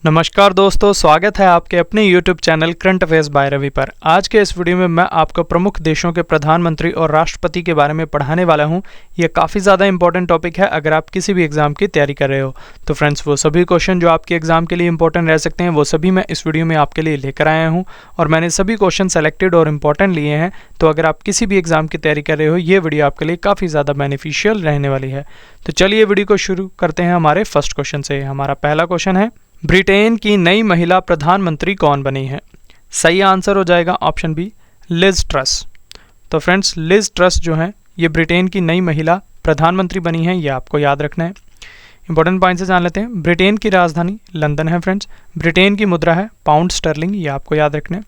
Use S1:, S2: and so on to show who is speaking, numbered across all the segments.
S1: नमस्कार दोस्तों, स्वागत है आपके अपने YouTube channel current affairs by Ravi पर। आज के इस वीडियो में मैं आपको प्रमुख देशों के प्रधानमंत्री और राष्ट्रपति के बारे में पढ़ाने वाला हूं। यह काफ़ी ज़्यादा इंपॉर्टेंट टॉपिक है अगर आप किसी भी एग्जाम की तैयारी कर रहे हो। तो फ्रेंड्स, वो सभी क्वेश्चन जो आपके एग्जाम के लिए इंपॉर्टेंट रह सकते हैं वो सभी मैं इस वीडियो में आपके लिए लेकर आया हूँ और मैंने सभी क्वेश्चन सेलेक्टेड और इम्पॉर्टेंट लिए हैं। तो अगर आप किसी भी एग्जाम की तैयारी कर रहे हो, ये वीडियो आपके लिए काफ़ी ज़्यादा बेनिफिशियल रहने वाली है। तो चलिए वीडियो को शुरू करते हैं हमारे फर्स्ट क्वेश्चन से। हमारा पहला क्वेश्चन है, ब्रिटेन की नई महिला प्रधानमंत्री कौन बनी है? सही आंसर हो जाएगा ऑप्शन बी, लिज ट्रस। तो फ्रेंड्स, लिज ट्रस जो है ये ब्रिटेन की नई महिला प्रधानमंत्री बनी है, ये आपको याद रखना है। इंपॉर्टेंट पॉइंट से जान लेते हैं। ब्रिटेन की राजधानी लंदन है फ्रेंड्स। ब्रिटेन की मुद्रा है पाउंड स्टर्लिंग, ये आपको याद रखना है।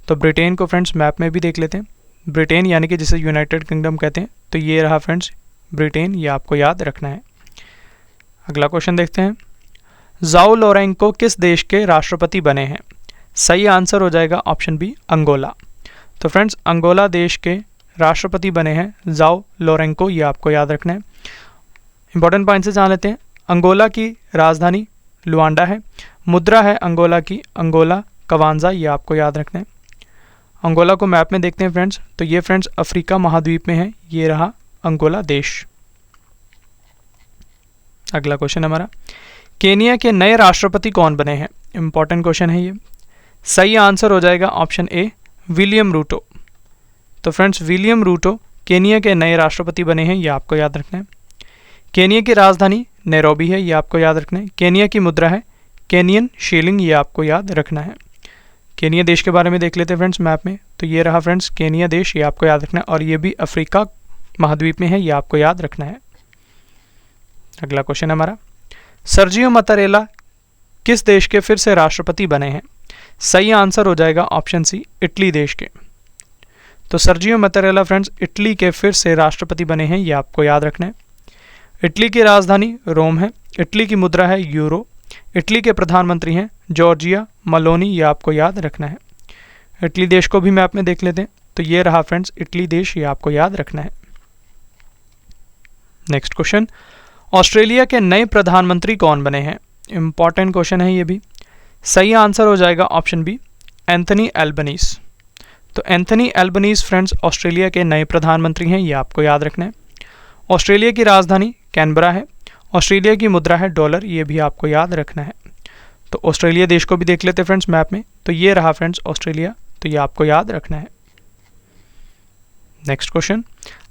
S1: तो ब्रिटेन को फ्रेंड्स मैप में भी देख लेते हैं। ब्रिटेन यानी कि जिसे यूनाइटेड किंगडम कहते हैं, तो ये रहा फ्रेंड्स ब्रिटेन, ये आपको याद रखना है। अगला क्वेश्चन देखते हैं, जाओ लोरेंको किस देश के राष्ट्रपति बने हैं? सही आंसर हो जाएगा ऑप्शन बी, अंगोला। तो फ्रेंड्स, अंगोला देश के राष्ट्रपति बने हैं जाओ लोरेंको, ये आपको याद रखना है। इंपॉर्टेंट पॉइंट से जान लेते हैं। अंगोला की राजधानी लुआंडा है। मुद्रा है अंगोला की अंगोला कवांजा, ये आपको याद रखना है। अंगोला को मैप में देखते हैं फ्रेंड्स, तो ये फ्रेंड्स अफ्रीका महाद्वीप में है, ये रहा अंगोला देश। अगला क्वेश्चन हमारा, केनिया के नए राष्ट्रपति कौन बने हैं? इंपॉर्टेंट क्वेश्चन है ये। सही आंसर हो जाएगा ऑप्शन ए, विलियम रूटो। तो फ्रेंड्स, विलियम रूटो केनिया के नए राष्ट्रपति बने हैं, ये आपको याद रखना है। केनिया की राजधानी नैरोबी है, ये आपको याद रखना है। केनिया की मुद्रा है केनियन शीलिंग, ये आपको याद रखना है। केनिया देश के बारे में देख लेते हैं फ्रेंड्स मैप में, तो ये रहा फ्रेंड्स केनिया देश, ये आपको याद रखना है और ये भी अफ्रीका महाद्वीप में है, ये आपको याद रखना है। अगला क्वेश्चन हमारा, सर्जियो मतारेला किस देश के फिर से राष्ट्रपति बने हैं? सही आंसर हो जाएगा ऑप्शन सी, इटली देश के। तो सर्जियो मतारेला फ्रेंड्स इटली के फिर से राष्ट्रपति बने हैं, ये आपको याद रखना है। इटली की राजधानी रोम है। इटली की मुद्रा है यूरो। इटली के प्रधानमंत्री हैं जॉर्जिया मेलोनी, ये आपको याद रखना है। इटली देश को भी मैप में देख लेते हैं, तो ये रहा फ्रेंड्स इटली देश, ये आपको याद रखना है। नेक्स्ट क्वेश्चन, ऑस्ट्रेलिया के नए प्रधानमंत्री कौन बने हैं? इंपॉर्टेंट क्वेश्चन है ये भी। सही आंसर हो जाएगा ऑप्शन बी, एंथनी एल्बनीज। तो एंथनी एल्बनीज फ्रेंड्स ऑस्ट्रेलिया के नए प्रधानमंत्री हैं, ये आपको याद रखना है। ऑस्ट्रेलिया की राजधानी कैनबरा है। ऑस्ट्रेलिया की मुद्रा है डॉलर, ये भी आपको याद रखना है। तो ऑस्ट्रेलिया देश को भी देख लेते हैं फ्रेंड्स मैप में, तो ये रहा फ्रेंड्स ऑस्ट्रेलिया, तो ये आपको याद रखना है। नेक्स्ट क्वेश्चन,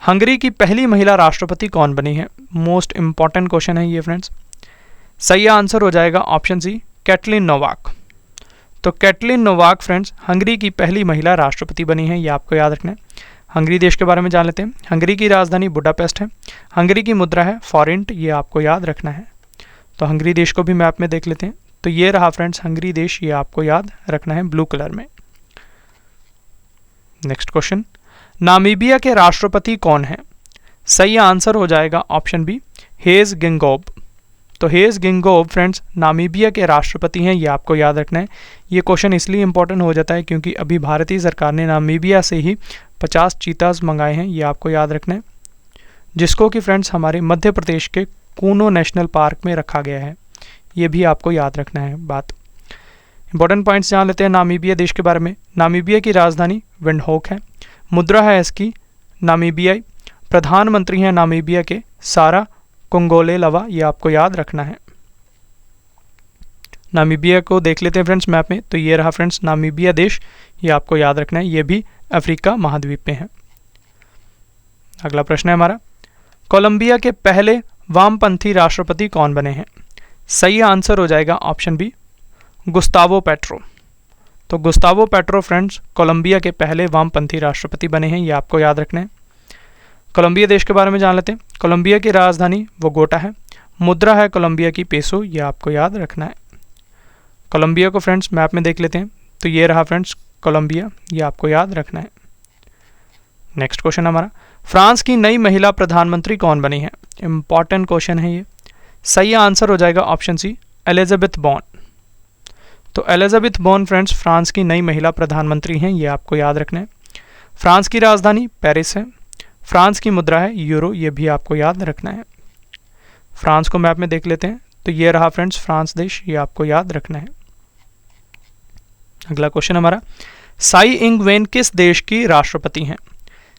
S1: हंगरी की पहली महिला राष्ट्रपति कौन बनी है? मोस्ट इंपॉर्टेंट क्वेश्चन है ये फ्रेंड्स। सही आंसर हो जाएगा ऑप्शन सी, कैटलिन नोवाक। तो कैटलिन नोवाक फ्रेंड्स हंगरी की पहली महिला राष्ट्रपति बनी है, ये आपको याद रखना है। हंगरी देश के बारे में जान लेते हैं। हंगरी की राजधानी बुडापेस्ट है। हंगरी की मुद्रा है फॉरेंट, ये आपको याद रखना है। तो हंगरी देश को भी मैप में देख लेते हैं, तो ये रहा फ्रेंड्स हंगरी देश, ये आपको याद रखना है ब्लू कलर में। नेक्स्ट क्वेश्चन, नामीबिया के राष्ट्रपति कौन है? सही आंसर हो जाएगा ऑप्शन बी, हेज गिंगोब। तो हेज गिंगोब फ्रेंड्स नामीबिया के राष्ट्रपति हैं, ये आपको याद रखना है। ये क्वेश्चन इसलिए इंपॉर्टेंट हो जाता है क्योंकि अभी भारतीय सरकार ने नामीबिया से ही 50 चीताज मंगाए हैं, ये आपको याद रखना है, जिसको कि फ्रेंड्स हमारे मध्य प्रदेश के कूनो नेशनल पार्क में रखा गया है। ये भी आपको याद रखना है बात। इंपॉर्टेंट पॉइंट्स जान लेते हैं नामीबिया देश के बारे में। नामीबिया की राजधानी विंडहोक है। मुद्रा है इसकी नामीबियाई। प्रधानमंत्री हैं नामीबिया के सारा कोंगोले लवा, ये आपको याद रखना है। नामीबिया को देख लेते हैं फ्रेंड्स मैप में, तो ये रहा फ्रेंड्स नामीबिया देश, ये आपको याद रखना है। ये भी अफ्रीका महाद्वीप में है। अगला प्रश्न है हमारा, कोलंबिया के पहले वामपंथी राष्ट्रपति कौन बने हैं? सही आंसर हो जाएगा ऑप्शन बी, गुस्तावो पेट्रो। तो गुस्तावो पेट्रो फ्रेंड्स कोलंबिया के पहले वामपंथी राष्ट्रपति बने हैं, ये आपको याद रखना है। कोलंबिया देश के बारे में जान लेते हैं। कोलंबिया की राजधानी बोगोटा है। मुद्रा है कोलंबिया की पेसो, ये आपको याद रखना है। कोलंबिया को फ्रेंड्स मैप में देख लेते हैं, तो ये रहा फ्रेंड्स कोलंबिया, ये आपको याद रखना है। नेक्स्ट क्वेश्चन हमारा, फ्रांस की नई महिला प्रधानमंत्री कौन बनी है? इंपॉर्टेंट क्वेश्चन है ये। सही आंसर हो जाएगा ऑप्शन सी, एलिजाबेथ बॉर्न। तो एलिजाबेथ बॉर्न फ्रेंड्स फ्रांस की नई महिला प्रधानमंत्री हैं, ये आपको याद रखना है। फ्रांस की राजधानी पेरिस है। फ्रांस की मुद्रा है यूरो, ये भी आपको याद रखना है। फ्रांस को मैप में देख लेते हैं, तो ये रहा फ्रेंड्स फ्रांस देश, ये आपको याद रखना है। अगला क्वेश्चन हमारा, साई इंग वेन किस देश की राष्ट्रपति हैं?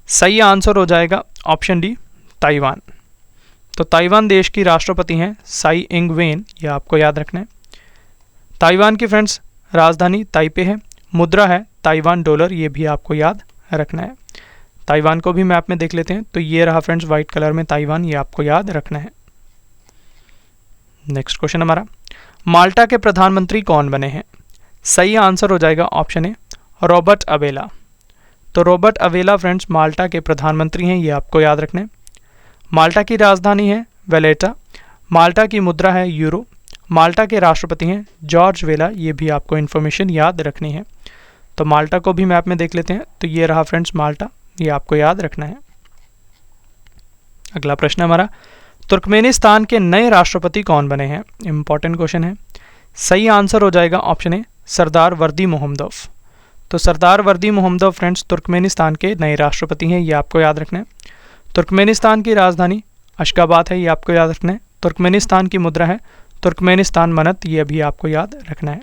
S1: सही आंसर हो जाएगा ऑप्शन डी, ताइवान। तो ताइवान देश की राष्ट्रपति हैं साई इंग वेन, ये आपको याद रखना है। ताइवान की फ्रेंड्स राजधानी ताइपे है, मुद्रा है ताइवान डॉलर, ये भी आपको याद रखना है। ताइवान को भी मैप में देख लेते हैं, तो ये रहा फ्रेंड्स व्हाइट कलर में ताइवान, ये आपको याद रखना है। नेक्स्ट क्वेश्चन हमारा, माल्टा के प्रधानमंत्री कौन बने हैं? सही आंसर हो जाएगा ऑप्शन ए, रॉबर्ट अवेला। तो रॉबर्ट अवेला फ्रेंड्स माल्टा के प्रधानमंत्री हैं, ये आपको याद रखना है। माल्टा की राजधानी है वेलेटा, माल्टा की मुद्रा है यूरो, माल्टा के राष्ट्रपति हैं जॉर्ज वेला, ये भी आपको इन्फॉर्मेशन याद रखनी है। तो माल्टा को भी मैप में देख लेते हैं, तो ये रहा फ्रेंड्स माल्टा, ये आपको याद रखना है। अगला प्रश्न हमारा, तुर्कमेनिस्तान के नए राष्ट्रपति कौन बने हैं? इंपॉर्टेंट क्वेश्चन है। सही आंसर हो जाएगा ऑप्शन ए, सरदार वर्दी मोहम्मदोव। तो सरदार वर्दी मोहम्मदोव फ्रेंड्स तुर्कमेनिस्तान के नए राष्ट्रपति हैं, ये आपको याद रखना है। तुर्कमेनिस्तान की राजधानी अशगाबाद है, ये आपको याद रखना है। तुर्कमेनिस्तान की मुद्रा है तुर्कमेनिस्तान मनत, ये भी आपको याद रखना है।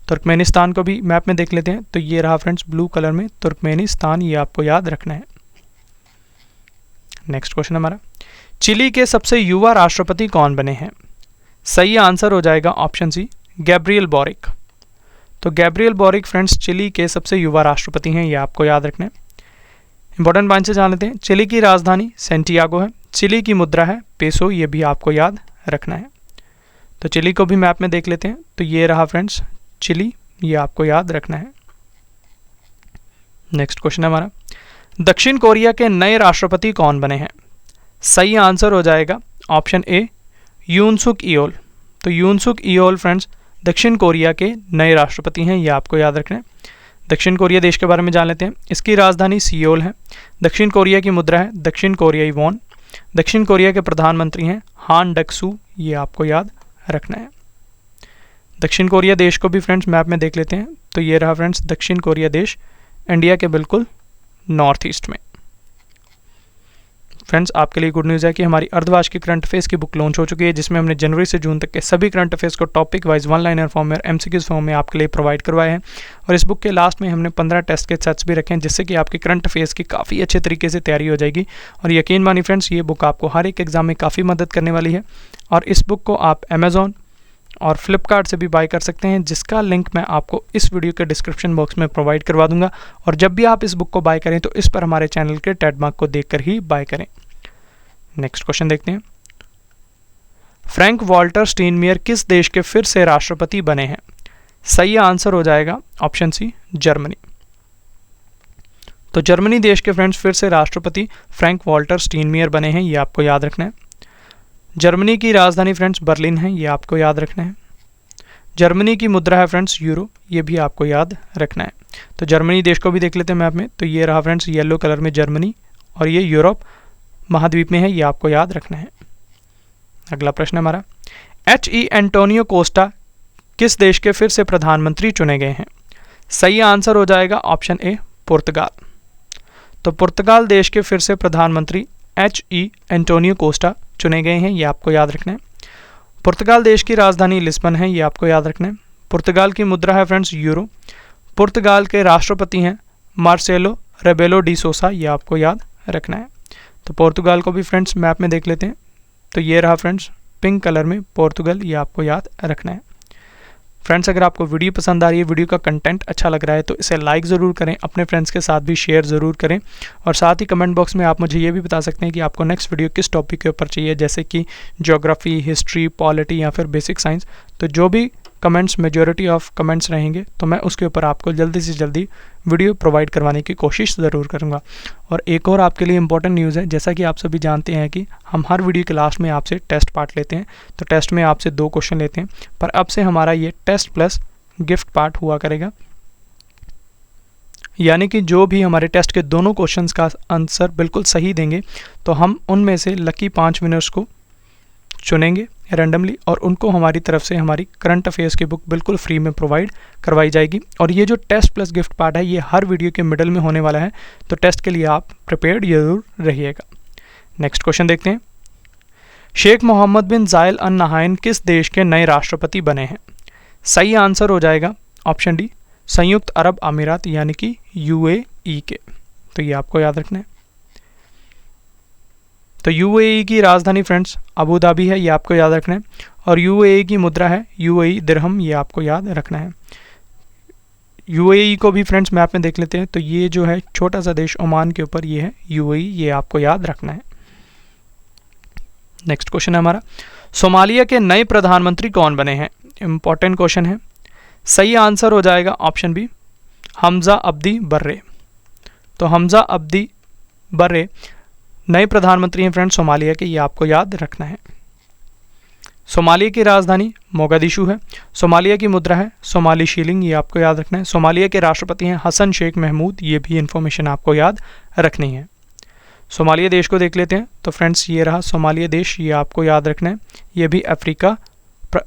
S1: तुर्कमेनिस्तान को भी मैप में देख लेते हैं, तो ये रहा फ्रेंड्स ब्लू कलर में तुर्कमेनिस्तान, ये आपको याद रखना है। नेक्स्ट क्वेश्चन हमारा, चिली के सबसे युवा राष्ट्रपति कौन बने हैं? सही आंसर हो जाएगा ऑप्शन सी, गैब्रियल बोरिक। तो गैब्रियल बोरिक फ्रेंड्स चिली के सबसे युवा राष्ट्रपति हैं, ये आपको याद रखना है। इंपॉर्टेंट पॉइंट से जान लेते हैं, चिली की राजधानी सेंटियागो है, चिली की मुद्रा है पेसो, ये भी आपको याद रखना है। तो चिली को भी मैप में देख लेते हैं, तो ये रहा फ्रेंड्स चिली, ये आपको याद रखना है। नेक्स्ट क्वेश्चन हमारा, दक्षिण कोरिया के नए राष्ट्रपति कौन बने हैं? सही आंसर हो जाएगा ऑप्शन ए, यून सुक ईयोल। तो यून सुक ईयोल फ्रेंड्स दक्षिण कोरिया के नए राष्ट्रपति हैं, ये आपको याद रखना है। दक्षिण कोरिया देश के बारे में जान लेते हैं, इसकी राजधानी सियोल है, दक्षिण कोरिया की मुद्रा है दक्षिण कोरियाई वॉन, दक्षिण कोरिया के प्रधानमंत्री हैं हान डक-सू, ये आपको याद रखना है। दक्षिण कोरिया देश को भी फ्रेंड्स मैप में देख लेते हैं, तो ये रहा फ्रेंड्स दक्षिण कोरिया देश, इंडिया के बिल्कुल नॉर्थ ईस्ट में। फ्रेंड्स आपके लिए गुड न्यूज़ है कि हमारी अर्धवार्षिक की करंट अफेयर्स की बुक लॉन्च हो चुकी है, जिसमें हमने जनवरी से जून तक के सभी करंट अफेयर्स को topic wise one liner form में और एमसीक्यूज फॉर्म में आपके लिए प्रोवाइड करवाए हैं। और इस बुक के लास्ट में हमने 15 टेस्ट के सेट्स भी रखे हैं, जिससे कि आपकी करंट अफेयर्स की काफ़ी अच्छे तरीके से तैयारी हो जाएगी। और यकीन मानिए फ्रेंड्स, ये बुक आपको हर एक एग्जाम में काफ़ी मदद करने वाली है। और इस बुक को आप अमेजॉन और फ्लिपकार्ट से भी बाय कर सकते हैं, जिसका लिंक मैं आपको इस वीडियो के डिस्क्रिप्शन बॉक्स में प्रोवाइड करवा दूंगा। और जब भी आप इस बुक को बाय करें, तो इस पर हमारे चैनल के ट्रेडमार्क को देखकर ही बाय करें। नेक्स्ट क्वेश्चन देखते हैं, फ्रैंक वॉल्टर स्टीनमेयर किस देश के फिर से राष्ट्रपति बने हैं? सही आंसर हो जाएगा ऑप्शन सी, जर्मनी। तो जर्मनी देश के फ्रेंड्स फिर से राष्ट्रपति फ्रैंक वॉल्टर स्टीनमेयर बने हैं, ये आपको याद रखना है। जर्मनी की राजधानी फ्रेंड्स बर्लिन है, ये आपको याद रखना है। जर्मनी की मुद्रा है फ्रेंड्स यूरो, ये भी आपको याद रखना है। तो जर्मनी देश को भी देख लेते हैं मैप में, तो ये रहा फ्रेंड्स येलो कलर में जर्मनी, और ये यूरोप महाद्वीप में है, ये आपको याद रखना है। अगला प्रश्न हमारा, H.E. एंटोनियो कोस्टा किस देश के फिर से प्रधानमंत्री चुने गए हैं? सही आंसर हो जाएगा ऑप्शन ए, पुर्तगाल। तो पुर्तगाल देश के फिर से प्रधानमंत्री H.E. एंटोनियो कोस्टा चुने गए हैं, ये आपको याद रखना है। पुर्तगाल देश की राजधानी लिस्बन है, ये आपको याद रखना है। पुर्तगाल की मुद्रा है फ्रेंड्स यूरो। पुर्तगाल के राष्ट्रपति हैं मार्सेलो रेबेलो डी सोसा, ये आपको याद रखना है। तो पुर्तगाल को भी फ्रेंड्स मैप में देख लेते हैं, तो ये रहा फ्रेंड्स पिंक कलर में पोर्तुगल, ये आपको याद रखना है। फ्रेंड्स अगर आपको वीडियो पसंद आ रही है, वीडियो का कंटेंट अच्छा लग रहा है, तो इसे लाइक ज़रूर करें, अपने फ्रेंड्स के साथ भी शेयर ज़रूर करें। और साथ ही कमेंट बॉक्स में आप मुझे ये भी बता सकते हैं कि आपको नेक्स्ट वीडियो किस टॉपिक के ऊपर चाहिए, जैसे कि ज्योग्राफी, हिस्ट्री, पॉलिटी या फिर बेसिक साइंस। तो जो भी कमेंट्स, मेजॉरिटी ऑफ कमेंट्स रहेंगे, तो मैं उसके ऊपर आपको जल्दी से जल्दी वीडियो प्रोवाइड करवाने की कोशिश ज़रूर करूँगा। और एक और आपके लिए इंपॉर्टेंट न्यूज़ है, जैसा कि आप सभी जानते हैं कि हम हर वीडियो के लास्ट में आपसे टेस्ट पार्ट लेते हैं। तो टेस्ट में आपसे 2 क्वेश्चन लेते हैं, पर अब से हमारा ये टेस्ट प्लस गिफ्ट पार्ट हुआ करेगा। यानी कि जो भी हमारे टेस्ट के दोनों क्वेश्चंस का आंसर बिल्कुल सही देंगे, तो हम उनमें से लकी 5 विनर्स को चुनेंगे रैंडमली, और उनको हमारी तरफ से हमारी करंट अफेयर्स की बुक बिल्कुल फ्री में प्रोवाइड करवाई जाएगी। और ये जो टेस्ट प्लस गिफ्ट पार्ट है, ये हर वीडियो के मिडल में होने वाला है, तो टेस्ट के लिए आप प्रिपेयर्ड जरूर रहिएगा। नेक्स्ट क्वेश्चन देखते हैं, शेख मोहम्मद बिन जायल अल नाहयान किस देश के नए राष्ट्रपति बने हैं? सही आंसर हो जाएगा ऑप्शन डी, संयुक्त अरब अमीरात यानी कि यूएई के। तो ये आपको याद रखना है। तो यूएई की राजधानी फ्रेंड्स अबू धाबी है, ये आपको याद रखना है। और यूएई की मुद्रा है यूएई दिरहम, ये आपको याद रखना है। यूएई को भी फ्रेंड्स मैप में देख लेते हैं। तो ये जो है छोटा सा देश ओमान के ऊपर ये है यूएई, ये आपको याद रखना है। नेक्स्ट क्वेश्चन है हमारा, सोमालिया के नए प्रधानमंत्री कौन बने हैं? इंपॉर्टेंट क्वेश्चन है। सही आंसर हो जाएगा ऑप्शन बी, हमजा अब्दी बर्रे। तो हमजा अब्दी बर्रे नए प्रधानमंत्री हैं फ्रेंड्स सोमालिया के, ये आपको याद रखना है। सोमालिया की राजधानी मोगादिशु है। सोमालिया की मुद्रा है सोमाली शीलिंग, ये आपको याद रखना है। सोमालिया के राष्ट्रपति हैं हसन शेख महमूद, ये भी इंफॉर्मेशन आपको याद रखनी है। सोमालिया देश को देख लेते हैं। तो फ्रेंड्स ये रहा सोमालिया देश, ये आपको याद रखना है। ये भी अफ्रीका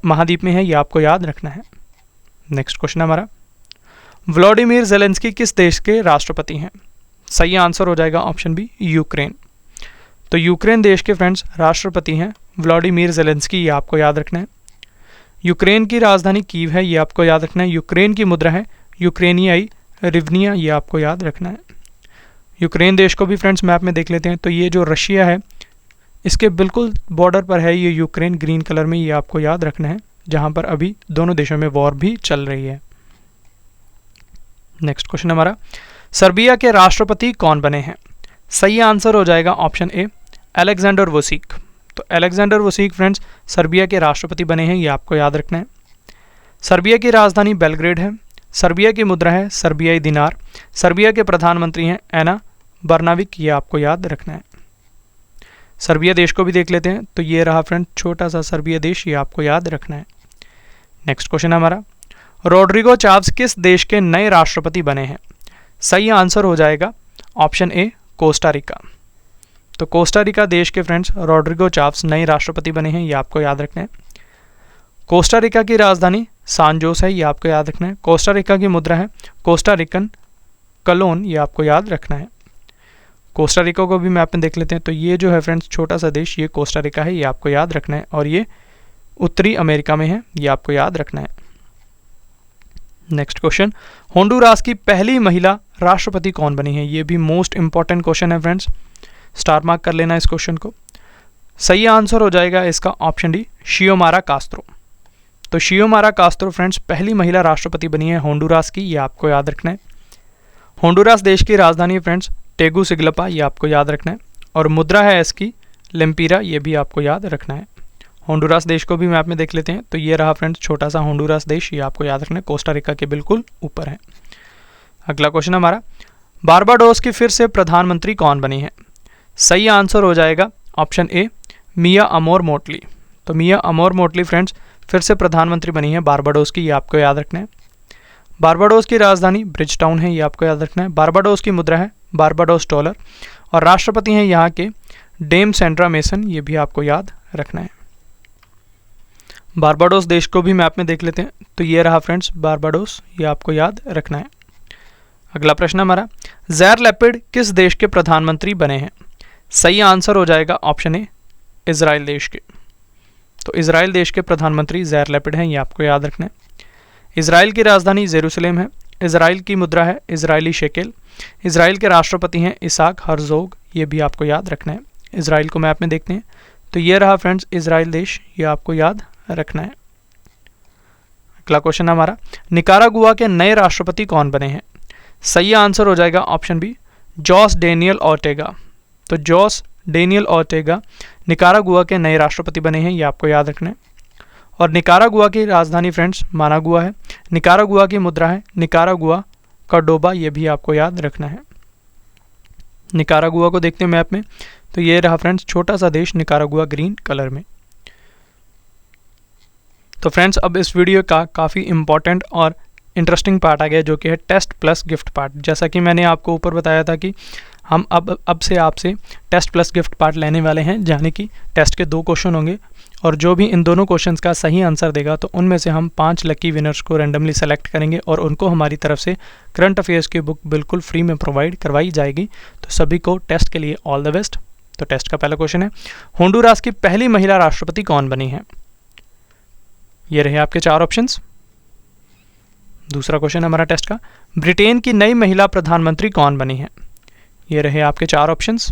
S1: महाद्वीप में है, ये आपको याद रखना है। नेक्स्ट क्वेश्चन हमारा, व्लादिमीर ज़ेलेंस्की किस देश के राष्ट्रपति हैं? सही आंसर हो जाएगा ऑप्शन बी, यूक्रेन। तो यूक्रेन देश के फ्रेंड्स राष्ट्रपति हैं व्लादिमीर ज़ेलेंस्की, ये आपको याद रखना है। यूक्रेन की राजधानी कीव है, ये आपको याद रखना है। यूक्रेन की मुद्रा है यूक्रेनियाई रिवनिया, ये आपको याद रखना है। यूक्रेन देश को भी फ्रेंड्स मैप में देख लेते हैं। तो ये जो रशिया है इसके बिल्कुल बॉर्डर पर है ये यूक्रेन, ग्रीन कलर में, ये आपको याद रखना है, जहाँ पर अभी दोनों देशों में वॉर भी चल रही है। नेक्स्ट क्वेश्चन हमारा, सर्बिया के राष्ट्रपति कौन बने हैं? सही आंसर हो जाएगा ऑप्शन ए, अलेक्जेंडर वुसिक। तो अलेक्जेंडर वुसिक फ्रेंड्स सर्बिया के राष्ट्रपति बने हैं, ये आपको याद रखना है। सर्बिया की राजधानी बेलग्रेड है। सर्बिया की मुद्रा है सर्बियाई दिनार। सर्बिया के प्रधानमंत्री हैं एना बर्नाविक, ये आपको याद रखना है। सर्बिया देश को भी देख लेते हैं। तो ये रहा फ्रेंड छोटा सा सर्बिया देश, ये आपको याद रखना है। नेक्स्ट क्वेश्चन हमारा, रोड्रिगो चाव्स किस देश के नए राष्ट्रपति बने हैं? सही आंसर हो जाएगा ऑप्शन ए, कोस्टा रिका। तो कोस्टा रिका देश के फ्रेंड्स रोड्रिगो चाव्स नए राष्ट्रपति बने हैं, ये आपको याद रखना है। कोस्टा रिका की राजधानी सान जोस है, ये आपको याद रखना है। कोस्टा रिका की मुद्रा है कोस्टा रिकन कलोन, ये आपको याद रखना है। कोस्टा रिका को भी मैप में देख लेते हैं। तो ये जो है फ्रेंड्स छोटा सा देश, ये कोस्टा रिका है, ये आपको याद रखना है। और ये उत्तरी अमेरिका में है, ये आपको याद रखना है। नेक्स्ट क्वेश्चन, होंडुरास की पहली महिला राष्ट्रपति कौन बनी है? ये भी मोस्ट इंपॉर्टेंट क्वेश्चन है फ्रेंड्स, स्टार मार्क कर लेना इस क्वेश्चन को। सही आंसर हो जाएगा इसका ऑप्शन डी, शियोमारा कास्त्रो। तो शियोमारा कास्त्रो फ्रेंड्स पहली महिला राष्ट्रपति बनी है होंडुरास की, ये आपको याद रखना है। होंडुरास देश की राजधानी है फ्रेंड्स टेगुसिगलपा, ये आपको याद रखना है। और मुद्रा है इसकी लेम्पीरा, ये भी आपको याद रखना है। होंडुरास देश को भी मैप में देख लेते हैं। तो ये रहा फ्रेंड्स छोटा सा होंडुरास देश, ये आपको याद रखना है, कोस्टा रिका के बिल्कुल ऊपर है। अगला क्वेश्चन हमारा, बारबाडोस की फिर से प्रधानमंत्री कौन बनी है? सही आंसर हो जाएगा ऑप्शन ए, मिया अमोर मोटली। तो मिया अमोर मोटली फ्रेंड्स फिर से प्रधानमंत्री बनी है बारबाडोस की, ये आपको याद रखना है। बारबाडोस की राजधानी ब्रिज टाउन है, ये आपको याद रखना है। बारबाडोस की मुद्रा है बारबाडोस डॉलर। और राष्ट्रपति हैं यहाँ के डेम सेंड्रा मेसन, ये भी आपको याद रखना है। बारबाडोस देश को भी मैप में देख लेते हैं। तो ये रहा फ्रेंड्स बारबाडोस, ये आपको याद रखना है। अगला प्रश्न हमारा, ज़ैर लैपिड किस देश के प्रधानमंत्री बने हैं? सही आंसर हो जाएगा ऑप्शन ए, इजराइल देश के। तो इजराइल देश के प्रधानमंत्री ज़ैर लैपिड हैं, ये आपको याद रखना है। इजराइल की राजधानी जेरूसलेम है। इजराइल की मुद्रा है इजरायली शेकेल। इजराइल के राष्ट्रपति हैं इसाक हर्जोग, ये भी आपको याद रखना है। इजराइल को मैप में देखते हैं। तो ये रहा फ्रेंड्स इजराइल देश, ये आपको याद रखना है। अगला क्वेश्चन हमारा, निकारागुआ के नए राष्ट्रपति कौन बने हैं? सही आंसर हो जाएगा ऑप्शन बी, जोस डेनियल ऑर्टेगा। तो जोस डेनियल ऑर्टेगा निकारागुआ के नए राष्ट्रपति बने हैं, ये आपको याद रखना है। और निकारागुआ की राजधानी फ्रेंड्स मानागुआ है। निकारागुआ की मुद्रा है निकारागुआ कार्डोबा, ये भी आपको याद रखना है। निकारागुआ को देखते हैं मैप में। तो ये रहा फ्रेंड्स छोटा सा देश निकारागुआ, ग्रीन कलर में। तो फ्रेंड्स अब इस वीडियो का काफ़ी इंपॉर्टेंट और इंटरेस्टिंग पार्ट आ गया, जो कि है टेस्ट प्लस गिफ्ट पार्ट। जैसा कि मैंने आपको ऊपर बताया था कि हम अब से आपसे टेस्ट प्लस गिफ्ट पार्ट लेने वाले हैं, यानी कि टेस्ट के 2 क्वेश्चन होंगे और जो भी इन दोनों क्वेश्चंस का सही आंसर देगा तो उनमें से हम 5 लकी विनर्स को रैंडमली सेलेक्ट करेंगे और उनको हमारी तरफ से करंट अफेयर्स की बुक बिल्कुल फ्री में प्रोवाइड करवाई जाएगी। तो सभी को टेस्ट के लिए ऑल द बेस्ट। तो टेस्ट का पहला क्वेश्चन है, होंडुरास की पहली महिला राष्ट्रपति कौन बनी है? ये रहे आपके 4 ऑप्शंस। दूसरा क्वेश्चन हमारा टेस्ट का, ब्रिटेन की नई महिला प्रधानमंत्री कौन बनी है? ये रहे आपके 4 ऑप्शंस।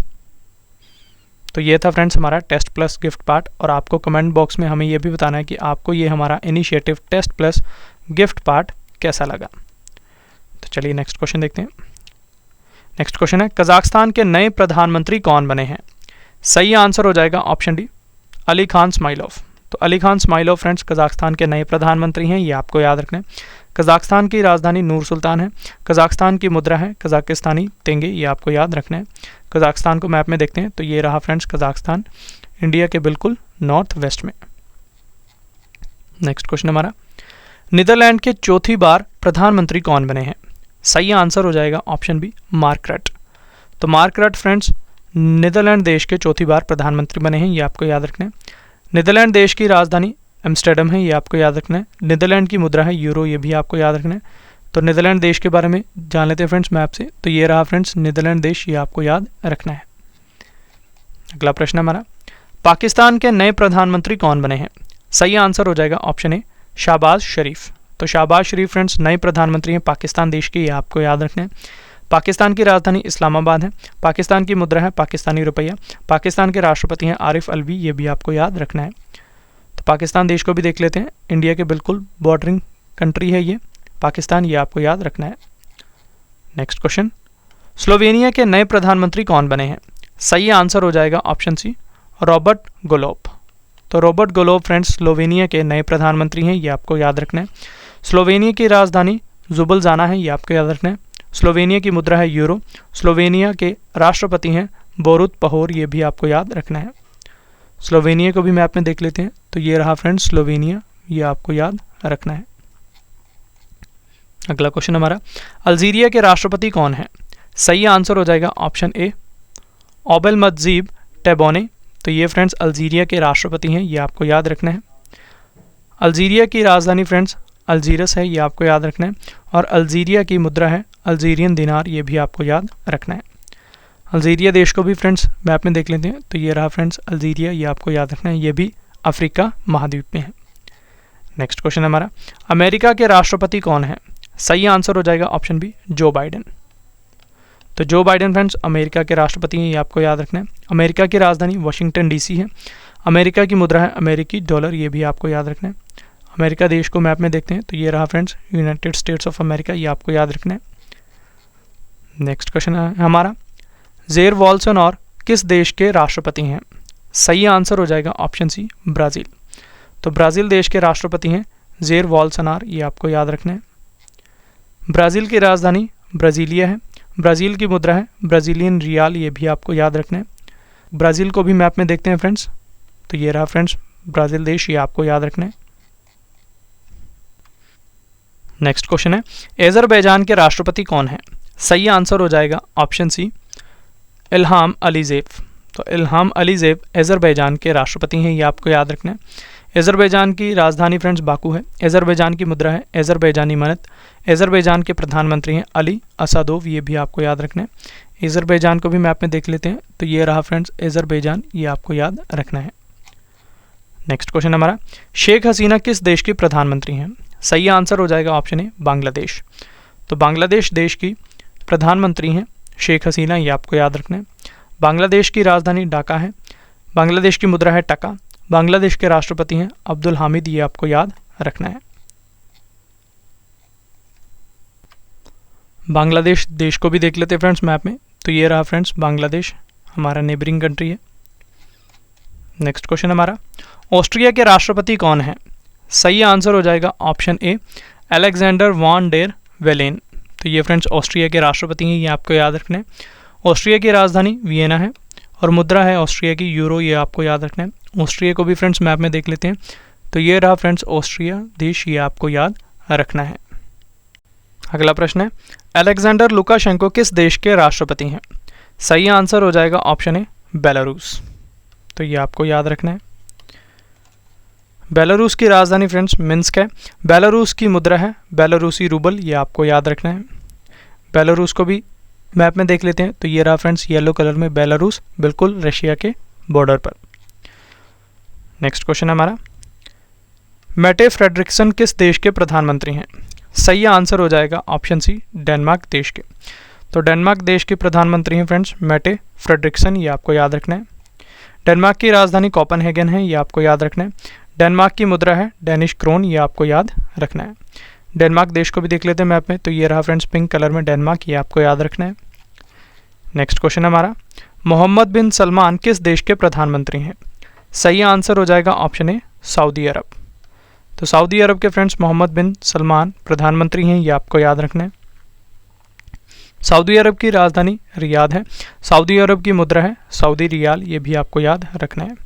S1: तो ये था फ्रेंड्स हमारा टेस्ट प्लस गिफ्ट पार्ट, और आपको कमेंट बॉक्स में हमें ये भी बताना है कि आपको ये हमारा initiative test plus gift part कैसा लगा। तो चलिए नेक्स्ट क्वेश्चन देखते हैं। नेक्स्ट क्वेश्चन है, कजाकिस्तान के नए प्रधानमंत्री कौन बने हैं? सही आंसर हो जाएगा ऑप्शन डी, अली खान स्माइलोव। तो अली खान स्माइलोव फ्रेंड्स कजाकिस्तान के नए प्रधानमंत्री हैं, ये आपको याद रखना है। कजाकिस्तान की राजधानी नूर सुल्तान है। कजाकिस्तान की मुद्रा है कजाकिस्तानी तेंगे, ये आपको याद रखना है। कजाकिस्तान को मैप में देखते हैं तो ये रहा फ्रेंड्स कजाकिस्तान, इंडिया के बिल्कुल नॉर्थ वेस्ट में। नेक्स्ट क्वेश्चन हमारा, नीदरलैंड के चौथी बार प्रधानमंत्री कौन बने हैं? सही आंसर हो जाएगा ऑप्शन बी, मार्क रट। तो मार्क रट फ्रेंड्स नीदरलैंड देश के चौथी बार प्रधानमंत्री बने हैं, ये आपको याद रखना है। नीदरलैंड देश की राजधानी एम्स्टर्डम है, ये आपको याद रखना है। नीदरलैंड की मुद्रा है यूरो, ये भी आपको याद रखना है। तो नीदरलैंड देश के बारे में जान लेते हैं फ्रेंड्स मैप से। तो ये रहा फ्रेंड्स नीदरलैंड देश, ये आपको याद रखना है। अगला प्रश्न हमारा, पाकिस्तान के नए प्रधानमंत्री कौन बने हैं? सही आंसर हो जाएगा ऑप्शन ए, शहबाज शरीफ। तो शहबाज शरीफ फ्रेंड्स नए प्रधानमंत्री हैं पाकिस्तान देश के, ये आपको याद रखना है। पाकिस्तान की राजधानी इस्लामाबाद है। पाकिस्तान की मुद्रा है पाकिस्तानी रुपया। पाकिस्तान के राष्ट्रपति हैं आरिफ अलवी, ये भी आपको याद रखना है। तो पाकिस्तान देश को भी देख लेते हैं, इंडिया के बिल्कुल बॉर्डरिंग कंट्री है ये पाकिस्तान, ये आपको याद रखना है। नेक्स्ट क्वेश्चन, स्लोवेनिया के नए प्रधानमंत्री कौन बने हैं? सही आंसर हो जाएगा ऑप्शन सी, रॉबर्ट गोलोब। तो रॉबर्ट गोलोब फ्रेंड्स स्लोवेनिया के नए प्रधानमंत्री हैं, ये आपको याद रखना है। स्लोवेनिया की राजधानी जुबलजाना है, ये आपको याद रखना है। स्लोवेनिया की मुद्रा है यूरो। स्लोवेनिया के राष्ट्रपति हैं बोरुत पहोर, ये भी आपको याद रखना है। स्लोवेनिया को भी मैप में देख लेते हैं तो ये रहा फ्रेंड्स स्लोवेनिया, ये आपको याद रखना है। अगला क्वेश्चन हमारा, अल्जीरिया के राष्ट्रपति कौन है? सही आंसर हो जाएगा ऑप्शन ए, ओबेलमजीब टेबोने। तो ये फ्रेंड्स अल्जीरिया के राष्ट्रपति हैं, ये आपको याद रखना है। अल्जीरिया की राजधानी फ्रेंड्स अल्जीरस है, ये आपको याद रखना है। और अल्जीरिया की मुद्रा है अल्जीरियन दिनार, ये भी आपको याद रखना है। अल्जीरिया देश को भी फ्रेंड्स मैप में देख लेते हैं तो ये रहा फ्रेंड्स अल्जीरिया, ये आपको याद रखना है। ये भी अफ्रीका महाद्वीप में है। नेक्स्ट क्वेश्चन हमारा, अमेरिका के राष्ट्रपति कौन है? सही आंसर हो जाएगा ऑप्शन बी, जो बाइडेन। तो जो बाइडेन फ्रेंड्स अमेरिका के राष्ट्रपति हैं, ये आपको याद रखना है। अमेरिका की राजधानी वाशिंगटन डीसी है। अमेरिका की मुद्रा है अमेरिकी डॉलर, ये भी आपको याद रखना है। अमेरिका देश को मैप में देखते हैं तो ये रहा friends United states of America, ये आपको याद रखना है। नेक्स्ट क्वेश्चन है हमारा, जेर बोल्सोनारो किस देश के राष्ट्रपति हैं? सही आंसर हो जाएगा ऑप्शन सी, ब्राज़ील। तो ब्राज़ील देश के राष्ट्रपति हैं जेर बोल्सोनारो, ये आपको याद रखना है। ब्राज़ील की राजधानी ब्राज़ीलिया है। ब्राज़ील की मुद्रा है ब्राज़ीलियन रियाल, ये भी आपको याद रखना है। ब्राज़ील को भी मैप में देखते हैं फ्रेंड्स तो ये रहा फ्रेंड्स ब्राज़ील देश, ये आपको याद रखना है। नेक्स्ट क्वेश्चन है, अज़रबैजान के राष्ट्रपति कौन है? सही आंसर हो जाएगा ऑप्शन सी, इल्हाम अलीजेव। तो इल्हाम अलीजेव अज़रबैजान के राष्ट्रपति हैं, ये आपको याद रखना है। अज़रबैजान की राजधानी फ्रेंड्स बाकू है। अज़रबैजान की मुद्रा है अज़रबैजानी मनत। अज़रबैजान के प्रधानमंत्री हैं अली असदोव, ये भी आपको याद रखना है। अज़रबैजान को भी मैप में देख लेते हैं तो ये रहा फ्रेंड्स अज़रबैजान, ये आपको याद रखना है। नेक्स्ट क्वेश्चन हमारा, शेख हसीना किस देश की प्रधानमंत्री हैं? सही आंसर हो जाएगा ऑप्शन ए, बांग्लादेश। तो बांग्लादेश देश की प्रधानमंत्री हैं शेख हसीना, ये आपको याद रखना है। बांग्लादेश की राजधानी ढाका है। बांग्लादेश की मुद्रा है टका। बांग्लादेश के राष्ट्रपति हैं अब्दुल हामिद, ये आपको याद रखना है। बांग्लादेश देश को भी देख लेते हैं फ्रेंड्स मैप में तो ये रहा फ्रेंड्स बांग्लादेश, हमारा नेबरिंग कंट्री है। नेक्स्ट क्वेश्चन हमारा, ऑस्ट्रिया के राष्ट्रपति कौन है? सही आंसर हो जाएगा option A, Alexander von der Bellen. तो ये फ्रेंड्स ऑस्ट्रिया के राष्ट्रपति हैं, ये आपको याद रखना है। ऑस्ट्रिया की राजधानी वियना है और मुद्रा है ऑस्ट्रिया की यूरो, ये आपको याद रखना है। ऑस्ट्रिया को भी फ्रेंड्स मैप में देख लेते हैं तो ये रहा फ्रेंड्स ऑस्ट्रिया देश, ये आपको याद रखना है। अगला प्रश्न है, अलेक्जेंडर लुकाशेंको किस देश के राष्ट्रपति हैं? सही आंसर हो जाएगा ऑप्शन ए, बेलारूस। तो ये आपको याद रखना है। बेलारूस की राजधानी फ्रेंड्स मिन्स्क है। बेलारूस की मुद्रा है बेलारूसी रूबल, ये आपको याद रखना है। बेलारूस को भी मैप में देख लेते हैं तो ये रहा फ्रेंड्स येलो कलर में बेलारूस, बिल्कुल रशिया के बॉर्डर पर। नेक्स्ट क्वेश्चन हमारा, मेटे फ्रेडरिक्सन किस देश के प्रधानमंत्री हैं? सही आंसर हो जाएगा ऑप्शन सी, डेनमार्क देश के। तो डेनमार्क देश के प्रधानमंत्री हैं फ्रेंड्स मेटे फ्रेडरिक्सन, ये आपको याद रखना है। डेनमार्क की राजधानी कोपेनहेगन है, ये आपको याद रखना है। डेनमार्क की मुद्रा है डेनिश क्रोन, ये आपको याद रखना है। डेनमार्क देश को भी देख लेते हैं मैप में, तो ये रहा फ्रेंड्स पिंक कलर में डेनमार्क, ये आपको याद रखना है। नेक्स्ट क्वेश्चन हमारा, मोहम्मद बिन सलमान किस देश के प्रधानमंत्री हैं? सही आंसर हो जाएगा ऑप्शन ए, सऊदी अरब। तो सऊदी अरब के फ्रेंड्स मोहम्मद बिन सलमान प्रधानमंत्री हैं, ये आपको याद रखना है। सऊदी अरब की राजधानी रियाद है। सऊदी अरब की मुद्रा है सऊदी रियाल, ये भी आपको याद रखना है।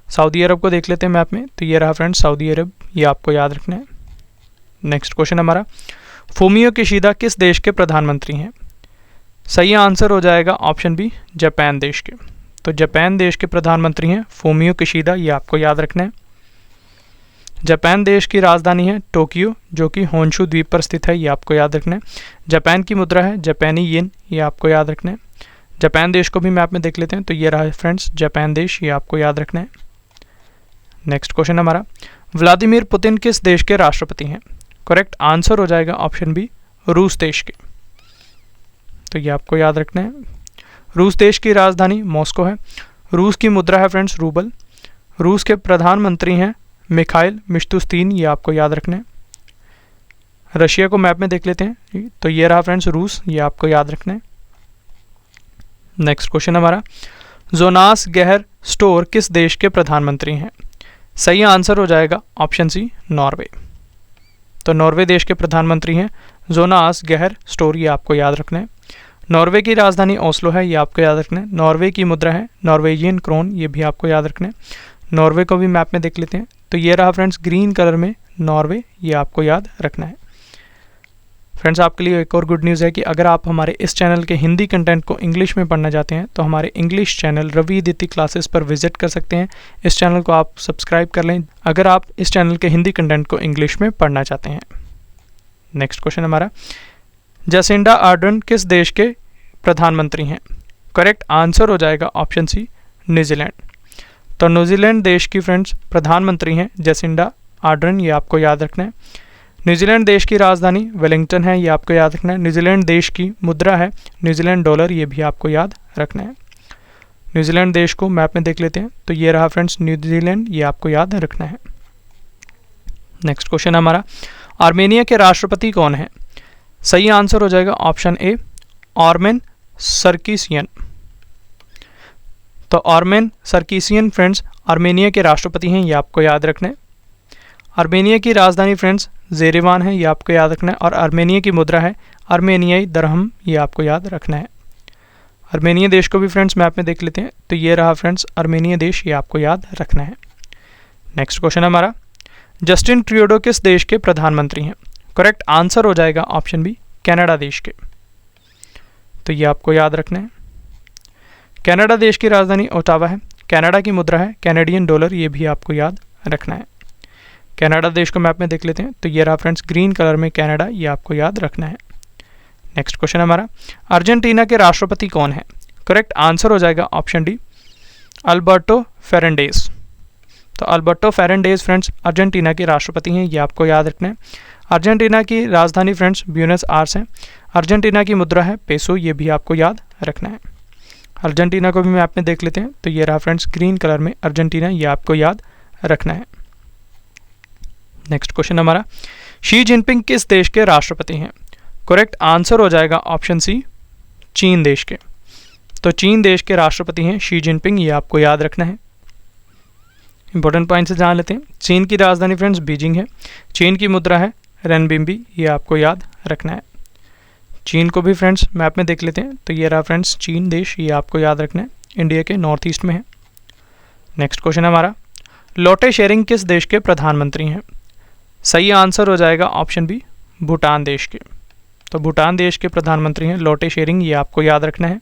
S1: सऊदी अरब को देख लेते हैं मैप में, तो ये रहा फ्रेंड्स सऊदी अरब, ये आपको याद रखना है। नेक्स्ट क्वेश्चन हमारा, फूमियो किशिदा किस देश के प्रधानमंत्री हैं? सही आंसर हो जाएगा ऑप्शन बी, जापान देश के। तो जापान देश के प्रधानमंत्री हैं फूमियो किशिदा, ये आपको याद रखना है। जापान देश की राजधानी है टोक्यो, जो कि होन्शु द्वीप पर स्थित है, ये आपको याद रखना है। जापान की मुद्रा है जापानी येन, ये आपको याद रखना है। जापान देश को भी मैप में देख लेते हैं, तो ये रहा फ्रेंड्स जापान देश, ये आपको याद रखना है। नेक्स्ट क्वेश्चन हमारा, व्लादिमीर पुतिन किस देश के राष्ट्रपति हैं? करेक्ट आंसर हो जाएगा ऑप्शन बी, रूस देश के। तो ये आपको याद रखना है। रूस देश की राजधानी मॉस्को है। रूस की मुद्रा है फ्रेंड्स रूबल। रूस के प्रधानमंत्री हैं मिखाइल मिशुस्तिन, ये आपको याद रखना है। रशिया को मैप में देख लेते हैं, तो ये रहा फ्रेंड्स रूस, ये आपको याद रखना है। नेक्स्ट क्वेश्चन हमारा, जोनास गेहर स्टोर किस देश के प्रधानमंत्री हैं? सही आंसर हो जाएगा ऑप्शन सी, नॉर्वे। तो नॉर्वे देश के प्रधानमंत्री हैं जोनास गेहर स्टोर, ये आपको याद रखना है। नॉर्वे की राजधानी ओस्लो है, ये आपको याद रखना है। नॉर्वे की मुद्रा है नॉर्वेजियन क्रोन, ये भी आपको याद रखना है। नॉर्वे को भी मैप में देख लेते हैं, तो ये रहा फ्रेंड्स ग्रीन कलर में नॉर्वे, ये आपको याद रखना है। फ्रेंड्स आपके लिए एक और गुड न्यूज़ है कि अगर आप हमारे इस चैनल के हिंदी कंटेंट को इंग्लिश में पढ़ना चाहते हैं तो हमारे English channel Ravi Aditi classes पर विजिट कर सकते हैं। इस चैनल को आप सब्सक्राइब कर लें अगर आप इस चैनल के हिंदी कंटेंट को इंग्लिश में पढ़ना चाहते हैं। नेक्स्ट क्वेश्चन हमारा, जैसिंडा आर्डर्न किस देश के प्रधानमंत्री हैं? करेक्ट आंसर हो जाएगा ऑप्शन सी, न्यूजीलैंड। तो न्यूजीलैंड देश की फ्रेंड्स प्रधानमंत्री हैं जैसिंडा आर्डर्न, ये आपको याद रखना है। न्यूजीलैंड देश की राजधानी वेलिंगटन है, ये आपको याद रखना है। न्यूजीलैंड देश की मुद्रा है न्यूजीलैंड डॉलर, ये भी आपको याद रखना है। न्यूजीलैंड देश को मैप में देख लेते हैं, तो ये रहा फ्रेंड्स न्यूजीलैंड, ये आपको याद रखना है। नेक्स्ट क्वेश्चन हमारा, आर्मेनिया के राष्ट्रपति कौन है? सही आंसर हो जाएगा ऑप्शन ए, आर्मेन सरकीसियन। तो आर्मेन सरकीसियन फ्रेंड्स आर्मेनिया के राष्ट्रपति हैं, ये आपको याद रखना है। आर्मेनिया की राजधानी फ्रेंड्स जेरेवान है, ये आपको याद रखना है। और आर्मेनिया की मुद्रा है आर्मेनियाई दरहम, ये आपको याद रखना है। आर्मेनिया देश को भी फ्रेंड्स मैप में देख लेते हैं, तो ये रहा फ्रेंड्स आर्मेनिया देश, ये आपको याद रखना है। नेक्स्ट क्वेश्चन हमारा, जस्टिन ट्रूडो किस देश के प्रधानमंत्री हैं? करेक्ट आंसर हो जाएगा ऑप्शन बी, कनाडा देश के। तो ये आपको याद रखना है। कनाडा देश की राजधानी ओटावा है। कनाडा की मुद्रा है कैनेडियन डॉलर, ये भी आपको याद रखना है। कनाडा देश को मैप में देख लेते हैं, तो ये रहा फ्रेंड्स ग्रीन कलर में कनाडा, ये आपको याद रखना है। नेक्स्ट क्वेश्चन हमारा, अर्जेंटीना के राष्ट्रपति कौन है? करेक्ट आंसर हो जाएगा ऑप्शन डी, अल्बर्टो फेरेंडेस। तो अल्बर्टो फेरेंडेस फ्रेंड्स अर्जेंटीना के राष्ट्रपति हैं, ये आपको याद रखना है। अर्जेंटीना की राजधानी फ्रेंड्स ब्यूनस आयर्स है। अर्जेंटीना की मुद्रा है पेसो, ये भी आपको याद रखना है। अर्जेंटीना को भी मैप में देख लेते हैं, तो ये रहा फ्रेंड्स ग्रीन कलर में अर्जेंटीना, ये आपको याद रखना है। नेक्स्ट क्वेश्चन हमारा, शी जिनपिंग किस देश के राष्ट्रपति हैं? करेक्ट आंसर हो जाएगा ऑप्शन सी, चीन देश के। तो चीन देश के राष्ट्रपति हैं शी जिनपिंग, ये आपको याद रखना है। इंपॉर्टेंट पॉइंट से जान लेते हैं। चीन की राजधानी फ्रेंड्स बीजिंग है। चीन की मुद्रा है रेनबिम्बी, ये आपको याद रखना है। चीन को भी फ्रेंड्स मैप में देख लेते हैं, तो ये रहा फ्रेंड्स चीन देश, ये आपको याद रखना है। इंडिया के नॉर्थ ईस्ट में है। नेक्स्ट क्वेश्चन हमारा, लोटे शेरिंग किस देश के प्रधानमंत्री हैं? सही आंसर हो जाएगा ऑप्शन बी, भूटान देश के। तो भूटान देश के प्रधानमंत्री हैं लोटे शेरिंग, ये आपको याद रखना है।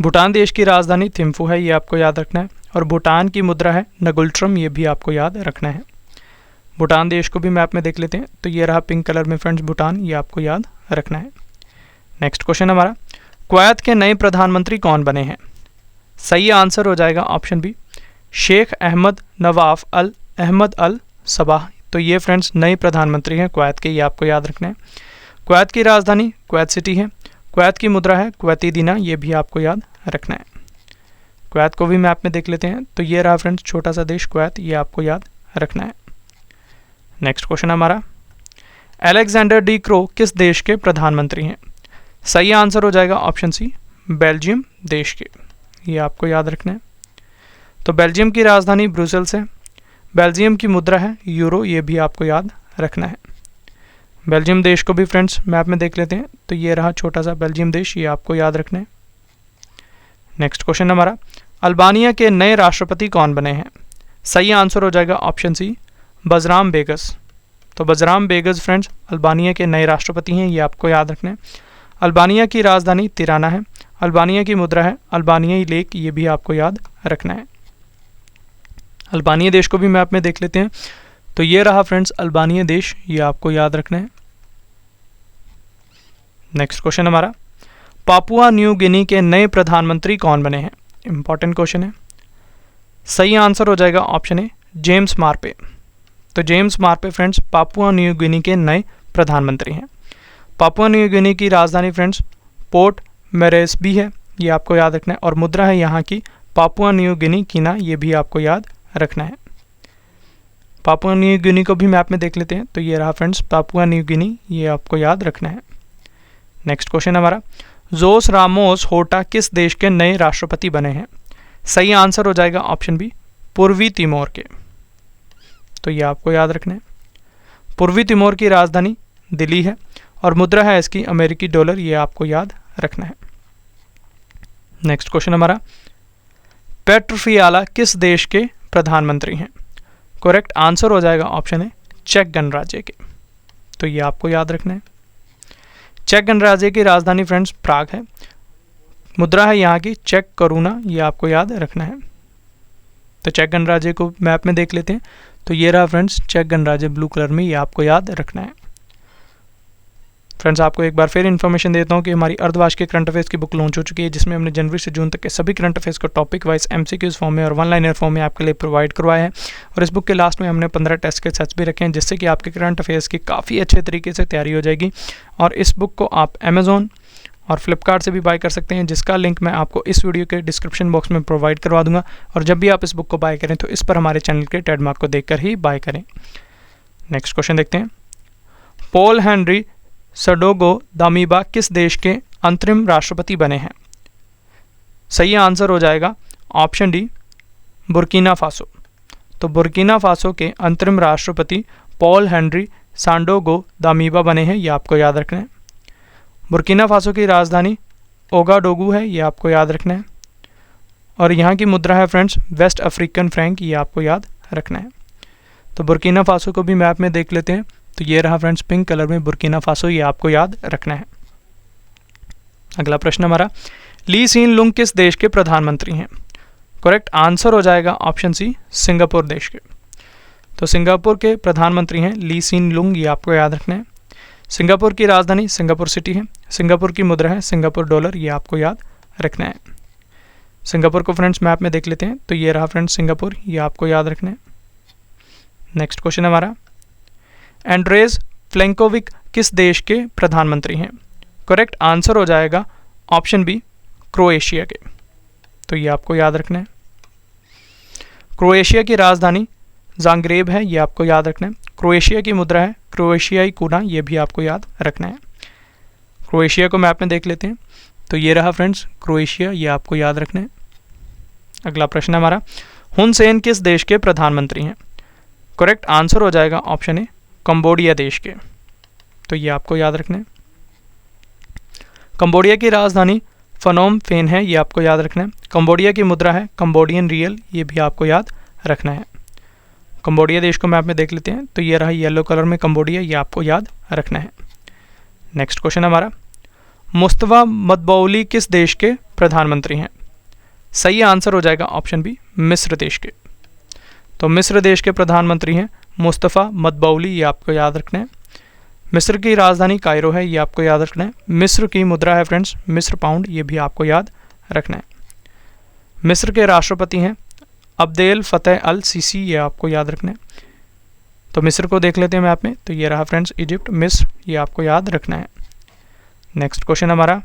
S1: भूटान देश की राजधानी थिम्फू है, ये आपको याद रखना है। और भूटान की मुद्रा है नगुल्ट्रम, ये भी आपको याद रखना है। भूटान देश को भी मैप में देख लेते हैं, तो ये रहा पिंक कलर में फ्रेंड्स भूटान, ये आपको याद रखना है। नेक्स्ट क्वेश्चन हमारा, कुवैत के नए प्रधानमंत्री कौन बने हैं? सही आंसर हो जाएगा option B, Sheikh Ahmad Nawaf Al Ahmad Al Sabah तो ये फ्रेंड्स नए प्रधानमंत्री हैं कुवैत के, ये आपको याद रखना है। कुवैत की राजधानी कुवैत सिटी है। कुवैत की मुद्रा है कुवैती दीना, ये भी आपको याद रखना है। कुवैत को भी मैप में देख लेते हैं, तो ये रहा फ्रेंड्स छोटा सा देश कुवैत, ये आपको याद रखना है। नेक्स्ट क्वेश्चन हमारा, अलेक्जेंडर डी क्रो किस देश के प्रधानमंत्री हैं? सही आंसर हो जाएगा ऑप्शन सी, बेल्जियम देश के, ये आपको याद रखना है। तो बेल्जियम की राजधानी ब्रुसेल्स है। बेल्जियम की मुद्रा है यूरो, ये भी आपको याद रखना है। बेल्जियम देश को भी फ्रेंड्स मैप में देख लेते हैं, तो ये रहा छोटा सा बेल्जियम देश, ये आपको याद रखना है। नेक्स्ट क्वेश्चन हमारा, अल्बानिया के नए राष्ट्रपति कौन बने हैं? सही आंसर हो जाएगा ऑप्शन सी, बजराम बेगस। तो बजराम बेगस फ्रेंड्स अल्बानिया के नए राष्ट्रपति हैं, ये आपको याद रखना है। अल्बानिया की राजधानी तिराना है। अल्बानिया की मुद्रा है अल्बानियाई लेक, ये भी आपको याद रखना है। अल्बानिया देश को भी मैप में देख लेते हैं, तो ये रहा फ्रेंड्स अल्बानिया देश, ये आपको याद रखना है। नेक्स्ट क्वेश्चन हमारा, पापुआ न्यू गिनी के नए प्रधानमंत्री कौन बने हैं? इंपॉर्टेंट क्वेश्चन है। सही आंसर हो जाएगा ऑप्शन ए, जेम्स मार्पे। तो James Marape friends Papua New Guinea के नए प्रधानमंत्री हैं। पापुआ न्यू गिनी की राजधानी फ्रेंड्स पोर्ट मोरेस्बी है, ये आपको याद रखना है। और मुद्रा है यहाँ की पापुआ न्यू गिनी कीना, ये भी आपको याद रखना है। पापुआ न्यू गिनी को भी मैप में देख लेते हैं, तो ये रहा फ्रेंड्स पापुआ न्यू गिनी, ये आपको याद रखना है। नेक्स्ट क्वेश्चन हमारा, जोस रामोस होर्टा किस देश के नए राष्ट्रपति बने हैं? सही आंसर हो जाएगा ऑप्शन बी, पूर्वी तिमोर के, तो ये आपको याद रखना है। पूर्वी तिमोर की राजधानी दिल्ली है और मुद्रा है इसकी अमेरिकी डॉलर, ये आपको याद रखना है। नेक्स्ट क्वेश्चन हमारा, पेट्रोफियाला किस देश के प्रधानमंत्री हैं? करेक्ट आंसर हो जाएगा ऑप्शन है, चेक गणराज्य के, तो ये आपको याद रखना है। चेक गणराज्य की राजधानी फ्रेंड्स प्राग है। मुद्रा है यहाँ की चेक करूना, ये आपको याद रखना है। तो चेक गणराज्य को मैप में देख लेते हैं, तो ये रहा फ्रेंड्स चेक गणराज्य ब्लू कलर में, ये आपको याद रखना है। फ्रेंड्स आपको एक बार फिर इन्फॉर्मेशन देता हूँ कि हमारी अर्धवार्षिक करंट अफेयर्स की बुक लॉन्च हो चुकी है, जिसमें हमने जनवरी से जून तक के सभी करंट अफेयर्स को टॉपिक वाइज एमसीक्यूज फॉर्म में और वन लाइनर फॉर्म में आपके लिए प्रोवाइड करवाया है। और इस बुक के लास्ट में हमने 15 टेस्ट के सेट्स भी रखे हैं, जिससे कि आपके करंट अफेयर्स की काफ़ी अच्छे तरीके से तैयारी हो जाएगी। और इस बुक को आप अमेजोन और फ्लिपकार्ट से भी बाय कर सकते हैं, जिसका लिंक मैं आपको इस वीडियो के डिस्क्रिप्शन बॉक्स में प्रोवाइड करवा दूंगा। और जब भी आप इस बुक को बाय करें तो इस पर हमारे चैनल के ट्रेडमार्क को देखकर ही बाय करें। नेक्स्ट क्वेश्चन देखते हैं, पॉल हेनरी सडोगो दामीबा किस देश के अंतरिम राष्ट्रपति बने हैं? सही आंसर हो जाएगा ऑप्शन डी, बुर्किना फासो। तो बुर्किना फासो के अंतरिम राष्ट्रपति पॉल हेनरी सांडोगो दामीबा बने हैं, ये आपको याद रखना है। बुर्किना फासो की राजधानी ओगाडोगू है, ये आपको याद रखना है। और यहाँ की मुद्रा है फ्रेंड्स वेस्ट अफ्रीकन फ्रैंक, ये आपको याद रखना है। तो बुर्किना फासो को भी मैप में देख लेते हैं, तो ये रहा फ्रेंड्स पिंक कलर में बुर्किना फासो, ये आपको याद रखना है। अगला प्रश्न हमारा, ली सीन लुंग किस देश के प्रधानमंत्री हैं? करेक्ट आंसर हो जाएगा ऑप्शन सी, सिंगापुर देश के। तो सिंगापुर के प्रधानमंत्री हैं ली सीन लुंग, ये आपको याद रखना है। सिंगापुर की राजधानी सिंगापुर सिटी है। सिंगापुर की मुद्रा है सिंगापुर डॉलर, ये आपको याद रखना है। सिंगापुर को फ्रेंड्स मैप में देख लेते हैं, तो ये रहा फ्रेंड्स सिंगापुर, ये आपको याद रखना है। नेक्स्ट क्वेश्चन हमारा, एंड्रेज प्लेंकोविक किस देश के प्रधानमंत्री हैं? करेक्ट आंसर हो जाएगा ऑप्शन बी, क्रोएशिया के, तो ये आपको याद रखना है। क्रोएशिया की राजधानी जाग्रेब है, ये आपको याद रखना है। क्रोएशिया की मुद्रा है क्रोएशियाई कूना, ये भी आपको याद रखना है। क्रोएशिया को मैप में देख लेते हैं, तो ये रहा फ्रेंड्स क्रोएशिया, ये आपको याद रखना है। अगला प्रश्न हमारा, हुन सेन किस देश के प्रधानमंत्री हैं? करेक्ट आंसर हो जाएगा ऑप्शन ए, कंबोडिया देश के, तो ये आपको याद रखना है। कंबोडिया की राजधानी फनोम फेन है, ये आपको याद रखना है। कंबोडिया की मुद्रा है कंबोडियन रियल, ये भी आपको याद रखना है। कंबोडिया देश को मैप में देख लेते हैं, तो ये रहा येलो कलर में कंबोडिया, ये आपको याद रखना है। नेक्स्ट क्वेश्चन हमारा, मुस्तफा मदबौली किस देश के प्रधानमंत्री हैं? सही आंसर हो जाएगा ऑप्शन बी, मिस्र देश के। तो मिस्र देश के प्रधानमंत्री हैं मुस्तफा मदबौली, ये आपको याद रखना है। मिस्र की राजधानी कायरो है, ये आपको याद रखना है। मिस्र की मुद्रा है फ्रेंड्स मिस्र पाउंड, ये भी आपको याद रखना है। मिस्र के राष्ट्रपति हैं अब्देल फतेह अल सीसी, ये आपको याद रखना है। तो मिस्र को देख लेते हैं मैप में, तो ये रहा फ्रेंड्स इजिप्ट, मिस्र, ये आपको याद रखना है। नेक्स्ट क्वेश्चन हमारा,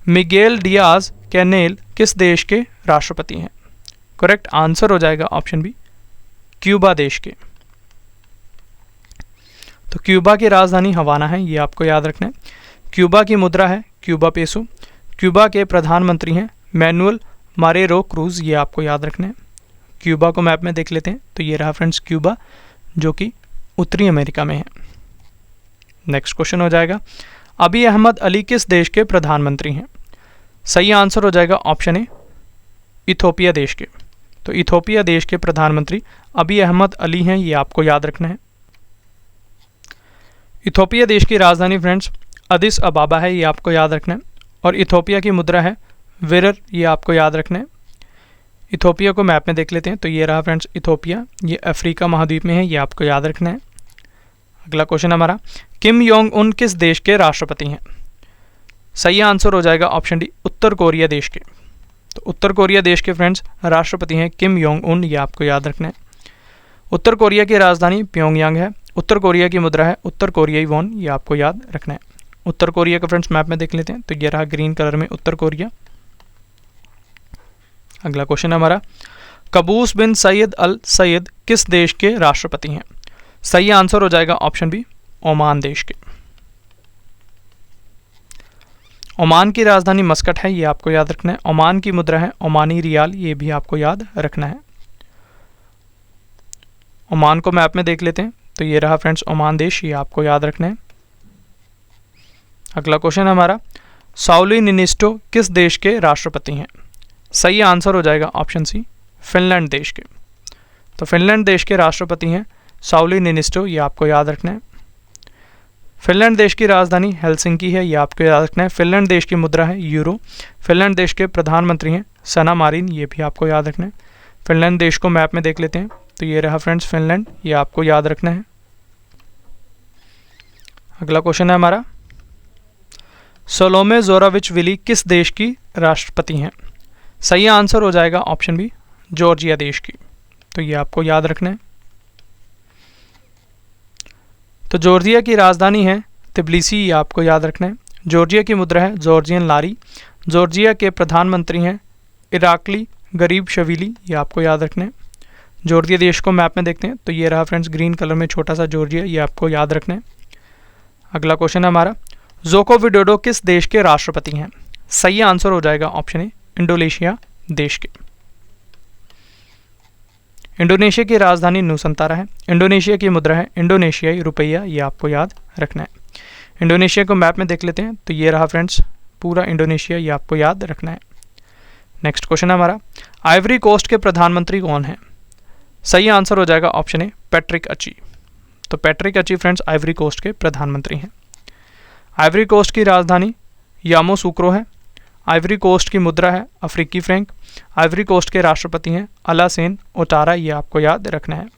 S1: मिगेल डियाज कैनेल किस देश के राष्ट्रपति हैं? करेक्ट आंसर हो जाएगा ऑप्शन बी, क्यूबा देश के। तो क्यूबा की राजधानी हवाना है, ये आपको याद रखना है। क्यूबा की मुद्रा है क्यूबा पेसो। क्यूबा के प्रधानमंत्री हैं मैनुअल मारेरो क्रूज, ये आपको याद रखना है। क्यूबा को मैप में देख लेते हैं, तो ये रहा फ्रेंड्स क्यूबा, जो कि उत्तरी अमेरिका में है। नेक्स्ट क्वेश्चन हो जाएगा, अबी अहमद अली किस देश के प्रधानमंत्री हैं? सही आंसर हो जाएगा ऑप्शन ए, इथोपिया देश के। तो इथोपिया देश के प्रधानमंत्री अबी अहमद अली हैं, ये आपको याद रखना है। इथोपिया देश की राजधानी फ्रेंड्स अदिस अबाबा है, ये आपको याद रखना है। और इथोपिया की मुद्रा है विरर, ये आपको याद रखना है। इथोपिया को मैप में देख लेते हैं, तो ये रहा फ्रेंड्स इथोपिया, ये अफ्रीका महाद्वीप में है, ये आपको याद रखना है। अगला क्वेश्चन हमारा, किम योंग उन किस देश के राष्ट्रपति हैं? सही आंसर हो जाएगा ऑप्शन डी, उत्तर कोरिया देश के। तो उत्तर कोरिया देश के फ्रेंड्स राष्ट्रपति हैं किम योंग उन, ये आपको याद रखना है। उत्तर कोरिया की राजधानी प्योंगयांग है। उत्तर कोरिया की मुद्रा है उत्तर कोरियाई वॉन, ये आपको याद रखना है। उत्तर कोरिया का फ्रेंड्स मैप में देख लेते हैं, तो ये रहा ग्रीन कलर में उत्तर कोरिया। अगला क्वेश्चन हमारा, कबूस बिन सैयद अल सैयद किस देश के राष्ट्रपति हैं? सही आंसर हो जाएगा ऑप्शन बी, ओमान देश के। ओमान की राजधानी मस्कट है, ये आपको याद रखना है। ओमान की मुद्रा है ओमानी रियाल, ये भी आपको याद रखना है। ओमान को मैप में देख लेते हैं, तो ये रहा फ्रेंड्स ओमान देश, ये आपको याद रखना है। अगला क्वेश्चन हमारा, साउली निनिस्टो किस देश के राष्ट्रपति हैं? सही आंसर हो जाएगा ऑप्शन सी, फिनलैंड देश के। तो फिनलैंड देश के राष्ट्रपति हैं साउली निनिस्टो, ये आपको याद रखना है। फिनलैंड देश की राजधानी हेलसिंकी है, ये आपको याद रखना है। फिनलैंड देश की मुद्रा है यूरो। फिनलैंड देश के प्रधानमंत्री हैं सना मारिन, ये भी आपको याद रखना है। फिनलैंड देश को मैप में देख लेते हैं, तो ये रहा फ्रेंड्स फिनलैंड, ये आपको याद रखना है। अगला क्वेश्चन है हमारा, सोलोमे जोराविचविली किस देश की राष्ट्रपति हैं? सही आंसर हो जाएगा ऑप्शन बी, जॉर्जिया देश की। तो ये आपको याद रखना है। तो जॉर्जिया की राजधानी है तिब्लिसी, ये आपको याद रखना है। जॉर्जिया की मुद्रा है जॉर्जियन लारी। जॉर्जिया के प्रधानमंत्री हैं इराकली गरीब शवीली, ये आपको याद रखना है। जॉर्जिया देश को मैप में देखते हैं, तो ये रहा फ्रेंड्स ग्रीन कलर में छोटा सा जॉर्जिया, ये आपको याद रखना है। अगला क्वेश्चन है हमारा, जोको विडोडो किस देश के राष्ट्रपति हैं? सही आंसर हो जाएगा ऑप्शन ए, इंडोनेशिया देश के। इंडोनेशिया की राजधानी नुसंतारा है। इंडोनेशिया की मुद्रा है इंडोनेशियाई रुपया, ये आपको याद रखना है। इंडोनेशिया को मैप में देख लेते हैं, तो ये रहा फ्रेंड्स पूरा इंडोनेशिया, ये आपको याद रखना है। नेक्स्ट क्वेश्चन है हमारा, आइवरी कोस्ट के प्रधानमंत्री कौन है? सही आंसर हो जाएगा ऑप्शन ए, पैट्रिक अची। तो पैट्रिक अची फ्रेंड्स आइवरी कोस्ट के प्रधानमंत्री हैं। आइवरी कोस्ट की राजधानी यामोसूक्रो है। आइवरी कोस्ट की मुद्रा है अफ्रीकी फ्रैंक। आइवरी कोस्ट के राष्ट्रपति हैं अलासेन ओटारा, ये आपको याद रखना है।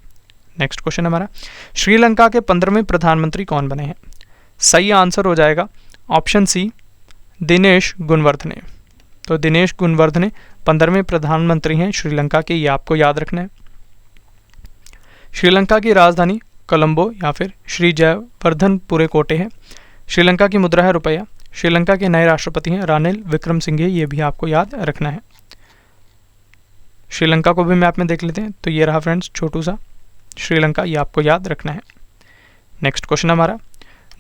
S1: नेक्स्ट क्वेश्चन हमारा, श्रीलंका के 15वें प्रधानमंत्री कौन बने हैं? सही आंसर हो जाएगा ऑप्शन सी, दिनेश गुणवर्धने। तो दिनेश गुणवर्धने 15वें प्रधानमंत्री हैं श्रीलंका के, ये आपको याद रखना है। श्रीलंका की राजधानी कोलंबो या फिर श्री जयवर्धनपुरे कोटे है। श्रीलंका की मुद्रा है रुपया। श्रीलंका के नए राष्ट्रपति हैं रानिल विक्रमसिंघे, ये भी आपको याद रखना है। श्रीलंका को भी मैप में देख लेते हैं, तो ये रहा फ्रेंड्स छोटू सा श्रीलंका, ये आपको याद रखना है। नेक्स्ट क्वेश्चन हमारा,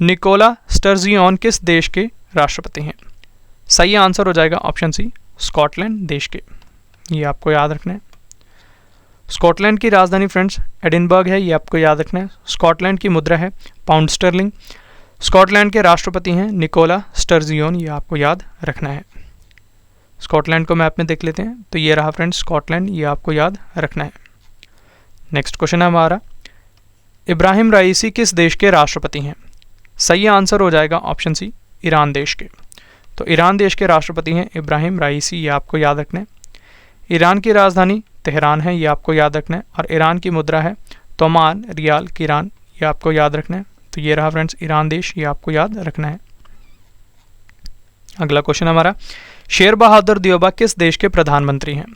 S1: निकोला स्टर्जियन किस देश के राष्ट्रपति हैं? सही आंसर हो जाएगा ऑप्शन सी, स्कॉटलैंड देश के। ये आपको याद रखना है। स्कॉटलैंड की राजधानी फ्रेंड्स एडिनबर्ग है, ये आपको याद रखना है। स्कॉटलैंड की मुद्रा है पाउंड स्टर्लिंग। स्कॉटलैंड के राष्ट्रपति हैं निकोला स्टर्जियन, ये आपको याद रखना है। स्कॉटलैंड को मैप में देख लेते हैं, तो ये रहा फ्रेंड्स स्कॉटलैंड, ये आपको याद रखना है। नेक्स्ट क्वेश्चन है हमारा, इब्राहिम राइसी किस देश के राष्ट्रपति हैं? सही आंसर हो जाएगा ऑप्शन सी, ईरान देश के। तो ईरान देश के राष्ट्रपति हैं इब्राहिम राइसी, ये आपको याद रखना है। ईरान की राजधानी तेहरान है, ये आपको याद रखना है। और ईरान की मुद्रा है तोमान रियाल किरान, ये आपको याद रखना है। तो ये रहा फ्रेंड्स ईरान देश, ये आपको याद रखना है। अगला क्वेश्चन हमारा, शेर बहादुर दियोबा किस देश के प्रधानमंत्री हैं?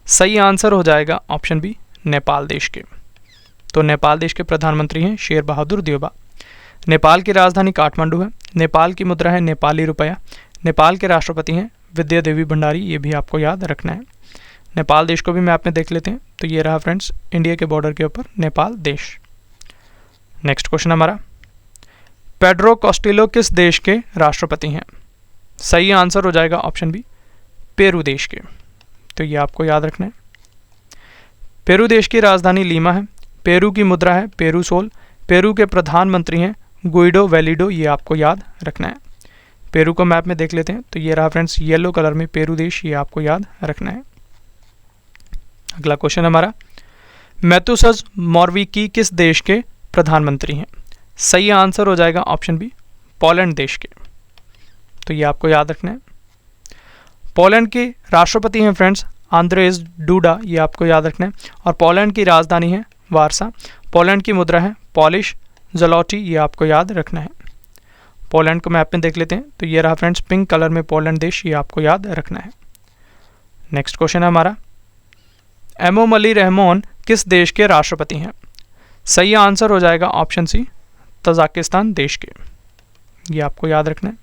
S1: सही आंसर हो जाएगा ऑप्शन बी, नेपाल देश के। तो नेपाल देश के प्रधानमंत्री हैं शेर बहादुर देउबा। नेपाल की राजधानी काठमांडू है। नेपाल की मुद्रा है नेपाली रुपया। नेपाल के राष्ट्रपति हैं विद्या देवी भंडारी, ये भी आपको याद रखना है। नेपाल देश को भी मैप में देख लेते हैं, तो ये रहा फ्रेंड्स इंडिया के बॉर्डर के ऊपर नेपाल देश। नेक्स्ट क्वेश्चन हमारा, पेड्रो कॉस्टिलो किस देश के राष्ट्रपति हैं? सही आंसर हो जाएगा ऑप्शन बी, पेरू देश के। तो ये आपको याद रखना है। पेरू देश की राजधानी लीमा है। पेरू की मुद्रा है पेरू सोल। पेरू के प्रधानमंत्री हैं गुइडो वेलिडो, ये आपको याद रखना है। पेरू को मैप में देख लेते हैं, तो ये रहा फ्रेंड्स येलो कलर में पेरू देश, ये आपको याद रखना है। अगला क्वेश्चन हमारा, मैथुसस मॉरविकी किस देश के प्रधानमंत्री हैं? सही आंसर हो जाएगा ऑप्शन बी, पोलैंड देश के। तो ये आपको याद रखना है। पोलैंड के राष्ट्रपति हैं फ्रेंड्स आंद्रेज डूडा, ये आपको याद रखना है। और पोलैंड की राजधानी है वारसा। पोलैंड की मुद्रा है पॉलिश ज़लोटी, ये आपको याद रखना है। पोलैंड को मैप में देख लेते हैं, तो ये रहा फ्रेंड्स पिंक कलर में पोलैंड देश, ये आपको याद रखना है। नेक्स्ट क्वेश्चन है हमारा, एमोमली रहमोन किस देश के राष्ट्रपति हैं? सही आंसर हो जाएगा ऑप्शन सी, तजाकिस्तान देश के। ये आपको याद रखना है।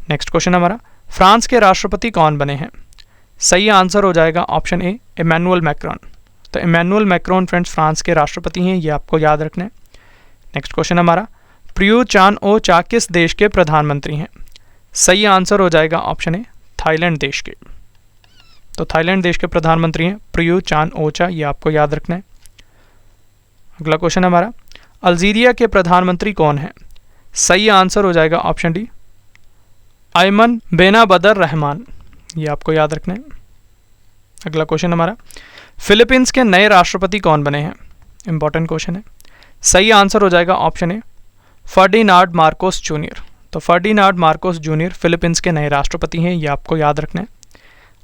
S1: नेक्स्ट क्वेश्चन हमारा, फ्रांस के राष्ट्रपति कौन बने हैं? सही आंसर हो जाएगा ऑप्शन ए, इमैनुअल मैक्रोन। तो इमैनुअल मैक्रोन फ्रेंड्स फ्रांस के राष्ट्रपति हैं, ये आपको याद रखना है। नेक्स्ट क्वेश्चन हमारा, प्रयूत चान ओ चा किस देश के प्रधानमंत्री हैं? सही आंसर हो जाएगा ऑप्शन ए, थाईलैंड देश के। तो थाईलैंड देश के प्रधानमंत्री हैं प्रयूत चान ओ चा, ये आपको याद रखना है। अगला क्वेश्चन हमारा, अल्जीरिया के प्रधानमंत्री कौन हैं? सही आंसर हो जाएगा ऑप्शन डी, अयमन बेनाबदर रहमान, ये आपको याद रखना है। अगला क्वेश्चन हमारा, फिलीपींस के नए राष्ट्रपति कौन बने हैं? इंपॉर्टेंट क्वेश्चन है। सही आंसर हो जाएगा ऑप्शन ए, फर्डिनांड मार्कोस जूनियर। तो फर्डिनांड मार्कोस जूनियर फिलीपींस के नए राष्ट्रपति हैं, ये आपको याद रखना है।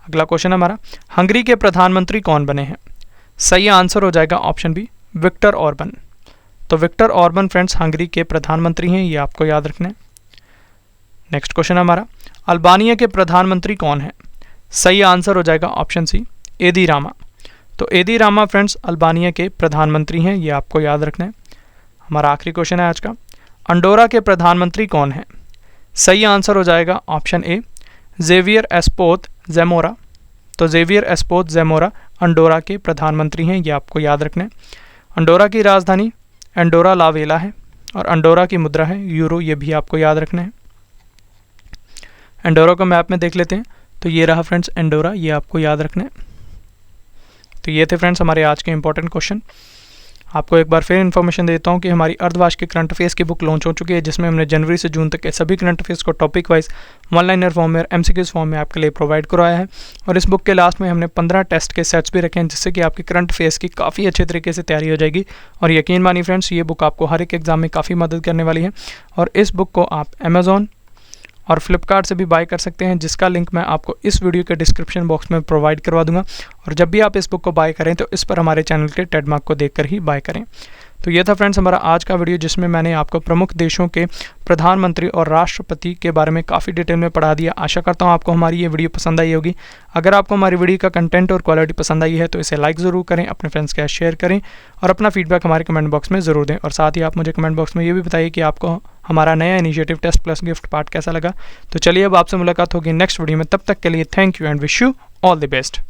S1: अगला क्वेश्चन हमारा, हंगरी के प्रधानमंत्री कौन बने हैं? सही आंसर हो जाएगा ऑप्शन बी, विक्टर ऑर्बन। तो विक्टर ऑर्बन फ्रेंड्स हंगरी के प्रधानमंत्री हैं, ये आपको याद रखना है। नेक्स्ट क्वेश्चन हमारा, अल्बानिया के प्रधानमंत्री कौन है? सही आंसर हो जाएगा ऑप्शन सी, एदी रामा। तो एदी रामा फ्रेंड्स अल्बानिया के प्रधानमंत्री हैं, ये आपको याद रखना है। हमारा आखिरी क्वेश्चन है आज का, अंडोरा के प्रधानमंत्री कौन है? सही आंसर हो जाएगा ऑप्शन ए, जेवियर एस्पोत जेमोरा। तो जेवियर एस्पोत जेमोरा अंडोरा के प्रधानमंत्री हैं, ये आपको याद रखना है। अंडोरा की राजधानी एंडोरा ला वेला है और अंडोरा की मुद्रा है यूरो, ये भी आपको याद रखना है। एंडोरा को मैप में देख लेते हैं, तो ये रहा फ्रेंड्स एंडोरा, ये आपको याद रखना है। तो ये थे फ्रेंड्स हमारे आज के इंपॉर्टेंट क्वेश्चन। आपको एक बार फिर इन्फॉर्मेशन देता हूँ कि हमारी अर्धवार्ष की करंट अफेयर्स की बुक लॉन्च हो चुकी है, जिसमें हमने जनवरी से जून तक के सभी करंट अफेयर्स को topic wise one liner form में और एमसीक्यूज फॉर्म में आपके लिए प्रोवाइड करवाया है। और इस बुक के लास्ट में हमने 15 टेस्ट के सेट्स भी रखे हैं, जिससे कि आपकी करंट अफेयर्स की काफ़ी अच्छे तरीके से तैयारी हो जाएगी। और यकीन मानिए फ्रेंड्स, ये बुक आपको हर एक एग्जाम में काफ़ी मदद करने वाली है। और इस बुक को आप अमेज़ॉन और फ्लिपकार्ट से भी बाय कर सकते हैं, जिसका लिंक मैं आपको इस वीडियो के डिस्क्रिप्शन बॉक्स में प्रोवाइड करवा दूंगा। और जब भी आप इस बुक को बाय करें तो इस पर हमारे चैनल के टेड मार्क को देखकर ही बाय करें। तो ये था फ्रेंड्स हमारा आज का वीडियो, जिसमें मैंने आपको प्रमुख देशों के प्रधानमंत्री और राष्ट्रपति के बारे में काफ़ी डिटेल में पढ़ा दिया। आशा करता हूँ आपको हमारी ये वीडियो पसंद आई होगी। अगर आपको हमारी वीडियो का कंटेंट और क्वालिटी पसंद आई है तो इसे लाइक ज़रूर करें, अपने फ्रेंड्स के साथ शेयर करें और अपना फीडबैक हमारे कमेंट बॉक्स में ज़रूर दें। और साथ ही आप मुझे कमेंट बॉक्स में ये भी बताइए कि आपको हमारा नया initiative test plus gift part कैसा लगा। तो चलिए अब आपसे मुलाकात होगी नेक्स्ट वीडियो में, तब तक के लिए thank you and wish you all the best.